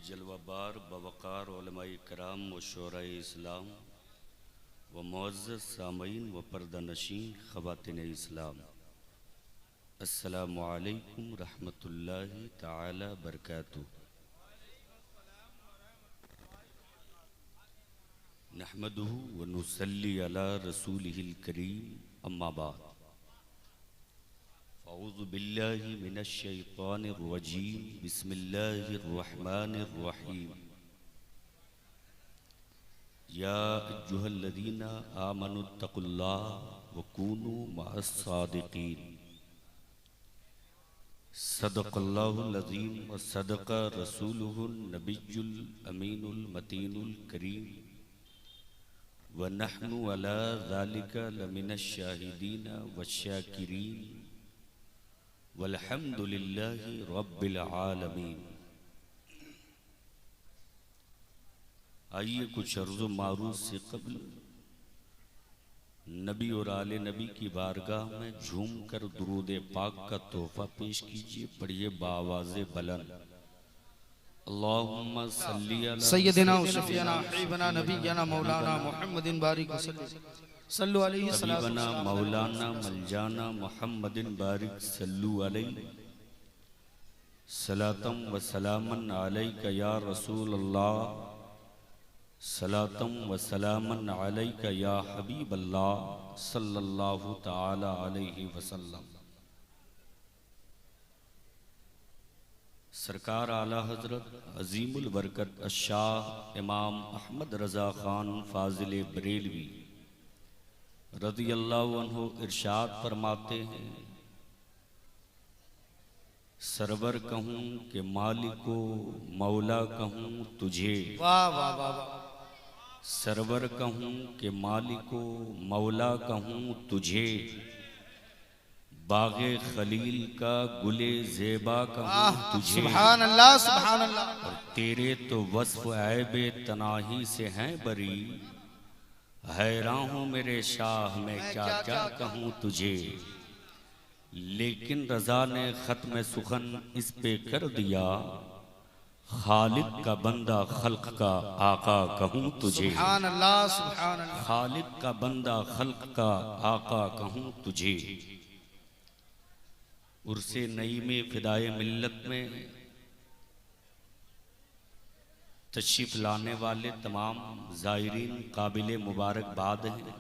जलवाबार बवकार उलमाए कराम व शोराए इस्लाम व मुअज़्ज़ज़ सामईन व पर्दानशीन ख़वातीन इस्लाम, अस्सलामु अलैकुम रहमतुल्लाहि ताला बरकातुहू। नहमदुहु व नुसल्ली अला रसूलिहिल करीम, अम्मा बाद। औज़ु बिल्लाहि मिनश शैतानिर रजीम, बिस्मिल्लाहिर रहमानिर रहीम। या अय्युहल्लज़ीना आमनुत्तक़ुल्लाह व कूनू मअस सादिक़ीन। सदक़ल्लाहुल अज़ीम व सदक़ रसूलुहुन नबियुल अमीनुल मतीनुल करीम व नहनु अला ज़ालिका लमिनश शाहिदीन वश्शाकिरीन वल्हम्दुलिल्लाहि रब्बिल आलमीन। आइए कुछ अर्ज़ मारूफ़ से क़ब्ल नबी और आले नबी की बारगाह में झूम कर दुरूद पाक का तोहफा पेश कीजिए। पढ़िए बावाज़े बुलंद, अल्लाहुम्मा सल्ली अला सय्यदिना व शफ़ीना हबीबना नबीना मौलाना मुहम्मदिन बारिक सल्लु अलैहि हबीबना मौलाना मलजाना मुहम्मदिन बारिक सल्लु अलैहि सलातम व सलामन अलैका या रसूल अल्लाह, सलातम व सलामन अलैका या हबीब अल्लाह सल्लल्लाहु ताला अलैहि वसल्लम। सरकार आला हजरत अजीमुल बरकत अशाह इमाम अहमद रज़ा खान फाजिल बरेलवी रज़ी अल्लाहु अन्हु इरशाद फरमाते हैं, सरवर कहूँ कि मालिको मौला कहूँ तुझे। वाह वाह वाह वाह। सरवर कहूँ कि मालिको मौला कहूँ तुझे, बागे खलील का गुले ज़ेबा कहूँ तुझे। सुभान अल्लाह सुभान अल्लाह। और तेरे तो वस्फ़ ऐबे तनाही से हैं बरी, हैरान हूँ मेरे शाह मैं क्या क्या कहूँ तुझे। लेकिन रज़ा ने ख़त्म सुखन इस पे कर दिया, खालिक का बंदा खल्क का आका कहूँ तुझे। सुभान अल्लाह सुभान अल्लाह। खालिक का बंदा खल्क का आका कहूँ तुझे। उर्से नई में फिदाए मिल्लत में तशरीफ लाने वाले तमाम ज़ायरीन काबिले मुबारकबाद हैं।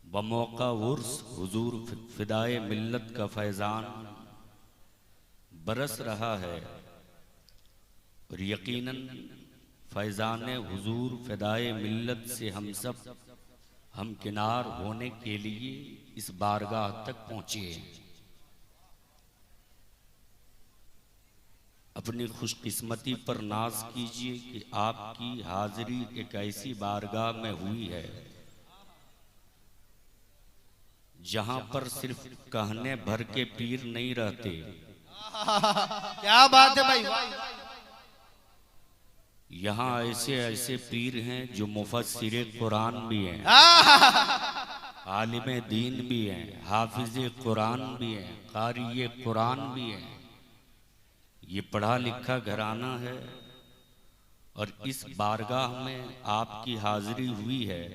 बमौका उर्स हुजूर फिदाए मिल्लत का फैज़ान बरस रहा है और यकीनन फैज़ान हुजूर फिदाए मिल्लत से हम सब हमकिनार होने के लिए इस बारगाह तक पहुँचे हैं। अपनी खुशकिस्मती पर नाज कीजिए कि आपकी हाजिरी एक ऐसी बारगाह में हुई है जहां पर सिर्फ कहने भर के पीर नहीं रहते। क्या बात है भाई। यहाँ ऐसे ऐसे पीर हैं जो मुफस्सिरे कुरान भी हैं, आलिम दीन भी हैं, हाफिज कुरान भी हैं, कारी कुरान भी हैं। ये पढ़ा लिखा घराना है और इस बारगाह में आपकी हाजिरी हुई है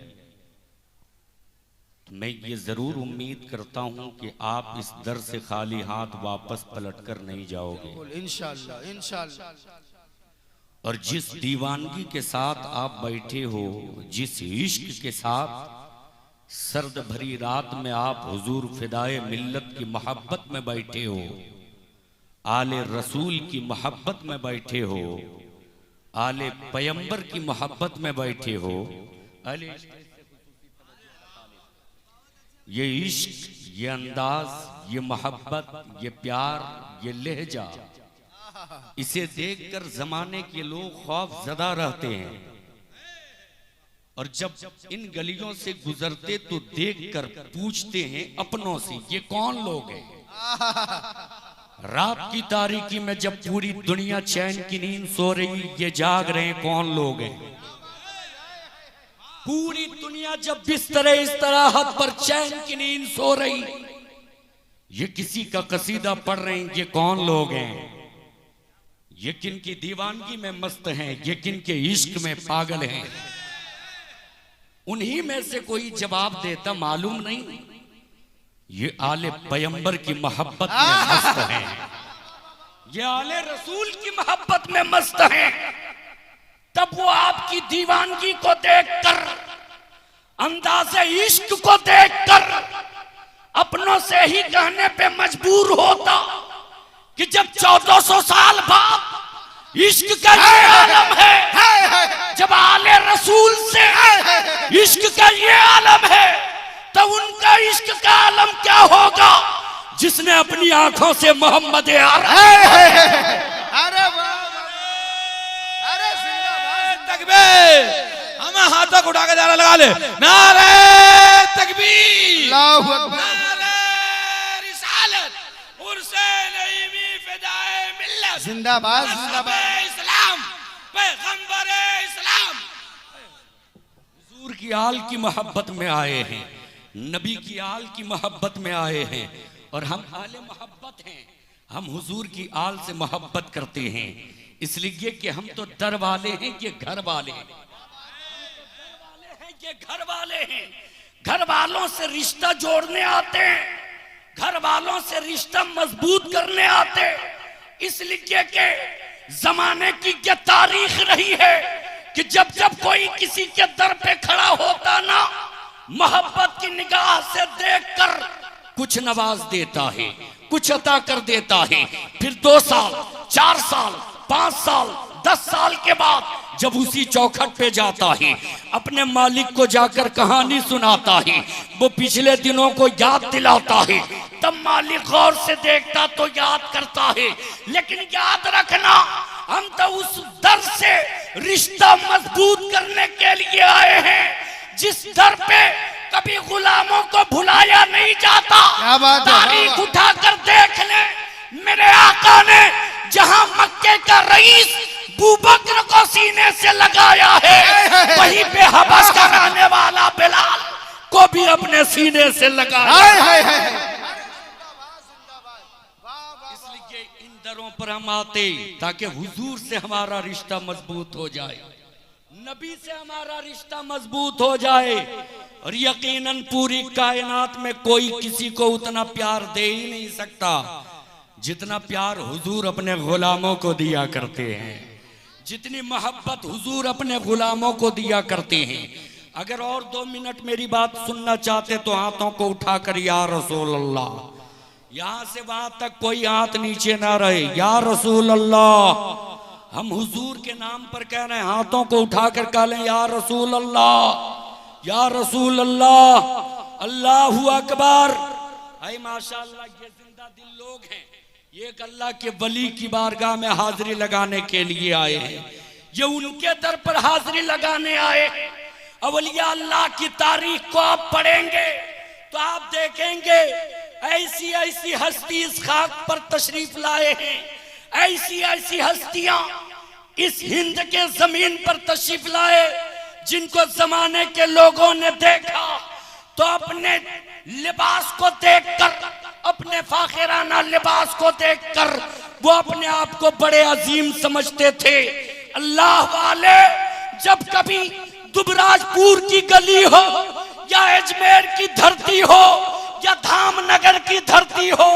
तो मैं ये ज़रूर उम्मीद करता हूँ कि आप इस दर से खाली हाथ वापस पलट कर नहीं जाओगे इंशाअल्लाह इंशाअल्लाह। और जिस दीवानगी के साथ आप बैठे हो, जिस इश्क के साथ सर्द भरी रात में आप हुजूर फिदाए मिल्लत की मोहब्बत में बैठे हो, आले रसूल की मोहब्बत में बैठे हो, आले पैगंबर की मोहब्बत में बैठे हो, ये इश्क, ये अंदाज, ये मोहब्बत, ये प्यार, ये लहजा, इसे देखकर जमाने के लोग खौफ ज़दा रहते हैं और जब इन गलियों से गुजरते तो देखकर पूछते हैं अपनों से, ये कौन लोग हैं। रात की तारीकी में जब पूरी दुनिया चैन की नींद सो रही, ये जाग रहे हैं, कौन लोग हैं। पूरी दुनिया जब बिस्तर इस तरह हाथ पर चैन की नींद सो रही, ये किसी का कसीदा पढ़ रहे हैं, ये कौन लोग हैं। ये किन की दीवानगी में मस्त हैं, ये किन के इश्क में पागल हैं। उन्हीं में से कोई जवाब देता मालूम नहीं, ये आले पैगंबर की मोहब्बत में मस्त हैं, ये आले रसूल की मोहब्बत में मस्त हैं। तब वो आपकी दीवानगी को देखकर, अंदाज़े इश्क को देखकर अपनों से ही कहने पे मजबूर होता कि जब 1400 साल बाद इश्क का ये आलम है, जब आले रसूल से इश्क का ये आलम है, तो उनका इश्क का आलम क्या होगा जिसने अपनी आंखों से मोहम्मद तकबीर, हमें हाथों को उठा के नारा लगा ले, नारे तकबीर, अल्लाहु अकबर, नारे रिसालत, उर्से नईमी फिदाए मिल्लत, जिंदाबाद जिंदाबाद, इस्लाम, पैगंबर इस्लाम। हुजूर की आल की मोहब्बत में आए हैं, नबी की आल की मोहब्बत में आए हैं, और हम आले मोहब्बत हैं। हम हुजूर की आल से मोहब्बत करते हैं, इसलिए कि हम तो दर वाले हैं, ये घर वाले हैं, ये घर वाले हैं। घर वालों से रिश्ता जोड़ने आते हैं, घर वालों से रिश्ता मजबूत करने आते हैं। इसलिए कि जमाने की क्या तारीख रही है कि जब जब कोई किसी के दर पे खड़ा होता ना, मोहब्बत की निगाह से देखकर कुछ नवाज देता है, कुछ अता कर देता है। फिर 2 साल, 4 साल, 5 साल, 10 साल के बाद जब उसी चौखट पे जाता है, अपने मालिक को जाकर कहानी सुनाता है, वो पिछले दिनों को याद दिलाता है, तब मालिक गौर से देखता तो याद करता है। लेकिन याद रखना, हम तो उस दर से रिश्ता मजबूत करने के लिए आए हैं जिस दर पे कभी गुलामों को भुलाया नहीं जाता। तारीख उठाकर देख ले, मेरे आका ने जहां मक्के का रईस बूबकर को सीने से लगाया है, वहीं पे हबस कराने वाला बिलाल को भी अपने सीने से लगाया। इसलिए इन दरों पर हम आते ताकि हुजूर से हमारा रिश्ता मजबूत हो जाए, नबी से हमारा रिश्ता मजबूत हो जाए। और यकीनन पूरी कायनात में कोई किसी को उतना प्यार दे ही नहीं सकता जितना प्यार हुजूर अपने गुलामों को दिया करते हैं, जितनी मोहब्बत हुजूर अपने गुलामों को दिया करते हैं। अगर और 2 मिनट मेरी बात सुनना चाहते तो हाथों को उठाकर या रसूल अल्लाह, यहां से वहां तक कोई हाथ नीचे ना रहे, या रसूल अल्लाह। हम हुजूर के नाम पर कह रहे हैं, हाथों को उठाकर कह लें या रसूल अल्लाह, या रसूल अल्लाह, अल्लाहु अकबर। ऐ माशाअल्लाह, ये जिंदा दिल लोग हैं, ये एक अल्लाह के वली की बारगाह में हाजिरी लगाने के लिए आए हैं, ये उनके दर पर हाजिरी लगाने आए हैं। अवलिया अल्लाह की तारीख को आप पढ़ेंगे तो आप देखेंगे ऐसी ऐसी हस्ती इस खाक पर तशरीफ लाए हैं, ऐसी ऐसी हस्तियां इस हिंद के जमीन पर तशरीफ लाए जिनको जमाने के लोगों ने देखा तो अपने लिबास को देखकर, अपने फाखिराना लिबास को देखकर वो अपने आप को बड़े अजीम समझते थे। अल्लाह वाले जब कभी दुबराजपुर की गली हो या अजमेर की धरती हो या धामनगर की धरती हो,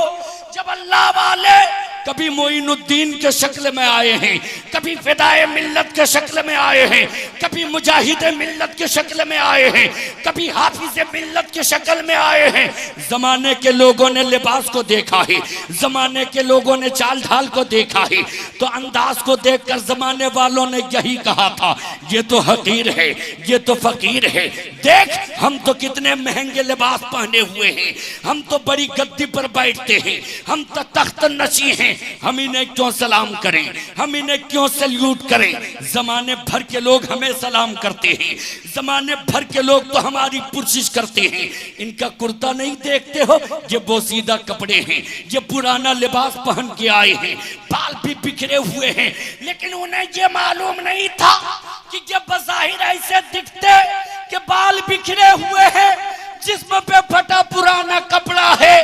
जब अल्लाह वाले कभी मोइनुद्दीन के शक्ल में आए हैं, कभी फिदाए मिल्लत के शक्ल में आए हैं, कभी मुजाहिद मिल्लत के शक्ल में आए हैं, कभी हाफिज मिल्लत के शक्ल में आए हैं, जमाने के लोगों ने लिबास को देखा है, जमाने के लोगों ने चाल ढाल को देखा है, तो अंदाज को देखकर जमाने वालों ने यही कहा था, ये तो हकीर है, ये तो फकीर है। देख हम तो कितने महंगे लिबास पहने हुए हैं, हम तो बड़ी गद्दी पर बैठते हैं, हम तो तख्त नशी हैं, हम इन्हें क्यों सलाम करें, हम इन्हें क्यों सल्यूट करें। जमाने भर के लोग हमें सलाम करते हैं, जमाने भर के लोग तो हमारी पुरसिश करते हैं। इनका कुर्ता नहीं देखते हो, ये बोसीदा कपड़े हैं, ये पुराना लिबास पहन के आए हैं, बाल भी बिखरे हुए हैं, लेकिन उन्हें ये मालूम नहीं था कि ये बज़ाहिर ऐसे दिखते कि बाल बिखरे हुए हैं, जिस्म पे फटा पुराना कपड़ा है,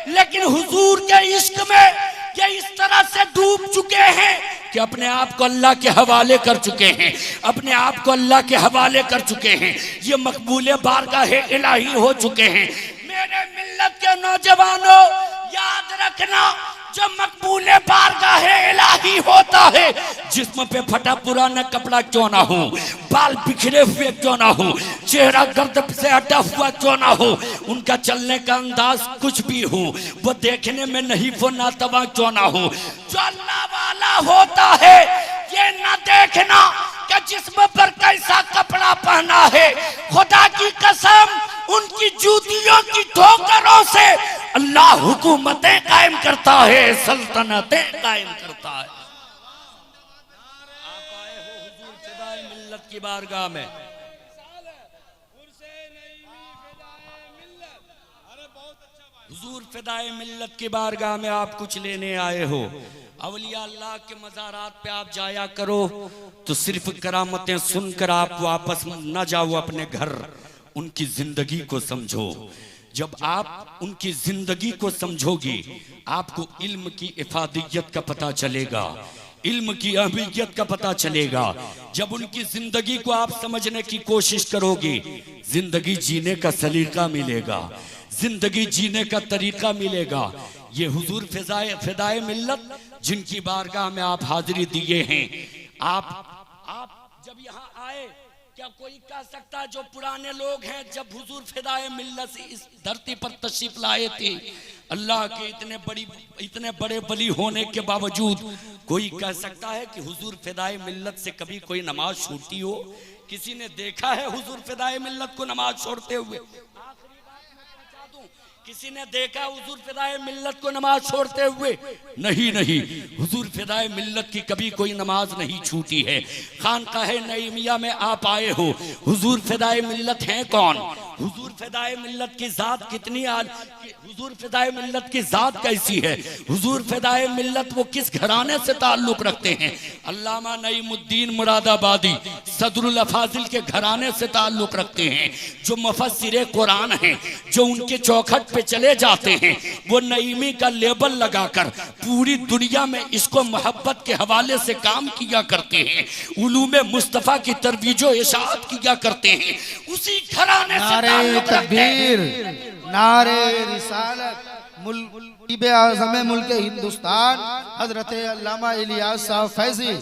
लेकिन हुजूर के इश्क में ये इस तरह से डूब चुके हैं कि अपने आप को अल्लाह के हवाले कर चुके हैं, अपने आप को अल्लाह के हवाले कर चुके हैं, ये मकबूले बारगाह इलाही हो चुके हैं। मेरे मिल्लत के नौजवानों याद रखना, जो मकबूले बारगाह इलाही होता है, जिस्म पे फटा पुराना कपड़ा क्यों ना हो, बाल बिखरे हुए क्यों ना हो, चेहरा गर्द से हटा हुआ क्यों ना हो, उनका चलने का अंदाज कुछ भी हो, वो देखने में नहीं वो नातवा क्यों ना हो, जो अल्लाह वाला होता है ये न देखना कि जिस्म पर कैसा कपड़ा पहना है। खुदा की कसम उनकी जूतियों की ठोकरों से अल्लाह हुकूमतें कायम करता है, सल्तनतें कायम करता है। आप आए हो हुजूर फिदाए मिल्लत की बारगाह में, हुजूर फिदाए मिल्लत की बारगाह में आप कुछ लेने आए हो। अवलिया अल्लाह के मज़ारात पे आप जाया करो तो सिर्फ करामतें सुनकर आप वापस न जाओ अपने घर, उनकी जिंदगी को समझो। जब आप उनकी जिंदगी को समझोगे आपको इल्म की इफादियत का पता चलेगा, इल्म की अहमियत का पता चलेगा। जब उनकी जिंदगी को आप समझने की कोशिश करोगे जिंदगी जीने का सलीका मिलेगा, जिंदगी जीने का तरीका मिलेगा। ये हुजूर फिदाए मिल्लत जिनकी बारगाह में आप हाजिरी दिए हैं, आप जब यहाँ आए क्या कोई कह सकता है जो पुराने लोग हैं जब हुजूर फिदाए मिल्लत से इस धरती पर तशरीफ लाए थे, अल्लाह के इतने बड़े वली होने के बावजूद कोई कह सकता है कि हुजूर फिदाए मिल्लत से कभी कोई नमाज छूटी हो? किसी ने देखा है हुजूर फिदाए मिल्लत को नमाज छोड़ते हुए? किसी ने देखा हुजूर फिदाए मिल्लत को नमाज छोड़ते हुए? नहीं, हुजूर फिदाए मिल्लत की कभी कोई नमाज नहीं छूटी है। खानकाहे नईमिया में आप आए हो, हुजूर फिदाए मिल्लत हैं कौन? हुजूर फिदाए मिल्लत की जात कितनी हुजूर फिदाए मिल्लत की जात कैसी है? हुजूर फिदाए मिल्लत वो किस घराने से ताल्लुक रखते हैं? अल्लामा नईमुद्दीन मुरादाबादी सदरुल अफाजिल के घराने से ताल्लुक रखते हैं। जो मुफस्सिरे कुरान हैं, जो उनके चौखट पे चले जाते हैं, वो नईमी का लेबल लगाकर पूरी दुनिया में इसको मोहब्बत के हवाले से काम किया करते हैं, उलूमे मुस्तफा की तरवीजो इशाअत किया करते हैं। उसी घराने से नारे तकबीर, नारे रिसालत, मुल्क आज़म मुल्क हिंदुस्तान हजरत अल्लामा इलियास साहब फैजी,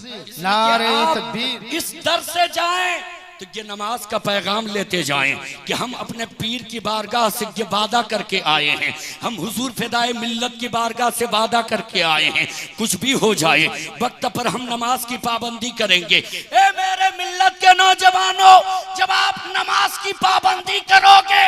नारे तकबीर। इस दर से जाएं तो ये नमाज का पैगाम लेते जाएं कि हम अपने पीर की बारगाह से ये वादा करके आए हैं, हम हुजूर फिदाए मिल्लत की बारगाह से वादा करके आए हैं, कुछ भी हो जाए वक्त पर हम नमाज की पाबंदी करेंगे। ए मेरे मिल्लत के नौजवानों, जब आप नमाज की पाबंदी करोगे,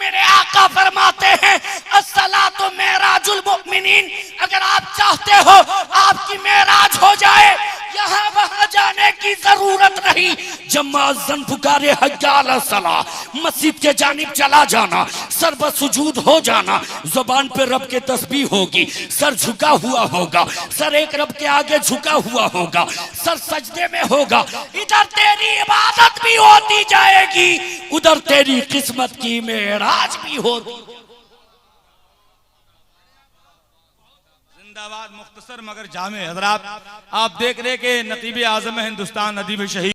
मेरे आका फरमाते हैं अस्सलातु मेराजुल मुमिनीन, अगर आप चाहते हो आपकी मेराज हो जाए, यहाँ वहां जाने की जरूरत नहीं। जब मुअज्जिन पुकारे हय्या अला सलाह, मस्जिद के जानिब चला जाना, सर बसुजूद हो जाना, जुबान पे रब के तस्बीह होगी, सर झुका हुआ होगा, सर एक रब के आगे झुका हुआ होगा, सर सजदे में होगा। इधर तेरी इबादत भी होती जाएगी, उधर तेरी किस्मत की मेराज भी होगी। जिंदाबाद मुख्तसर मगर जामे। हज़रात आप देख रहे कि नतीब आज़म हिंदुस्तान नदीब शहीद